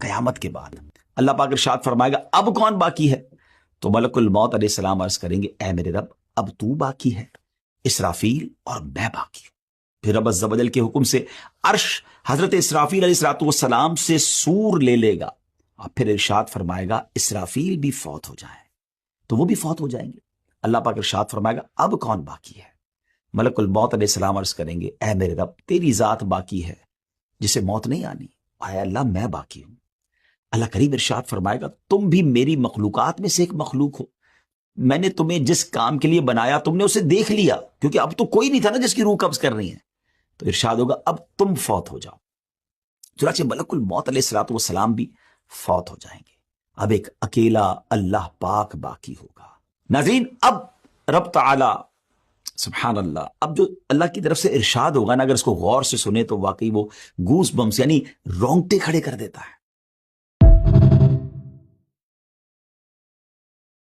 قیامت کے بعد اللہ پاک ارشاد فرمائے گا اب کون باقی ہے؟ تو ملک الموت علیہ السلام عرض کریں گے اے میرے رب اب تو باقی ہے، اسرافیل اور میں باقی ہوں۔ پھر رب عز و جل کے حکم سے عرش حضرت اسرافیل علیہ السلام سے سور لے لے گا، اور پھر ارشاد فرمائے گا اسرافیل بھی فوت ہو جائے تو وہ بھی فوت ہو جائیں گے۔ اللہ پاک ارشاد فرمائے گا اب کون باقی ہے؟ ملک الموت علیہ السلام عرض کریں گے اے میرے رب تیری ذات باقی ہے جسے موت نہیں آنی، اے اللہ میں باقی ہوں۔ اللہ کریم ارشاد فرمائے گا تم بھی میری مخلوقات میں سے ایک مخلوق ہو، میں نے تمہیں جس کام کے لیے بنایا تم نے اسے دیکھ لیا، کیونکہ اب تو کوئی نہیں تھا نا جس کی روح قبض کرنی ہے، تو ارشاد ہوگا اب تم فوت ہو جاؤ۔ چنانچہ ملک الموت علیہ السلام بھی فوت ہو جائیں گے، اب ایک اکیلا اللہ پاک باقی ہوگا۔ ناظرین اب رب تعالی سبحان اللہ، اب جو اللہ کی طرف سے ارشاد ہوگا نا، اگر اس کو غور سے سنے تو واقعی وہ گوس بمس یعنی رونگٹے کھڑے کر دیتا ہے۔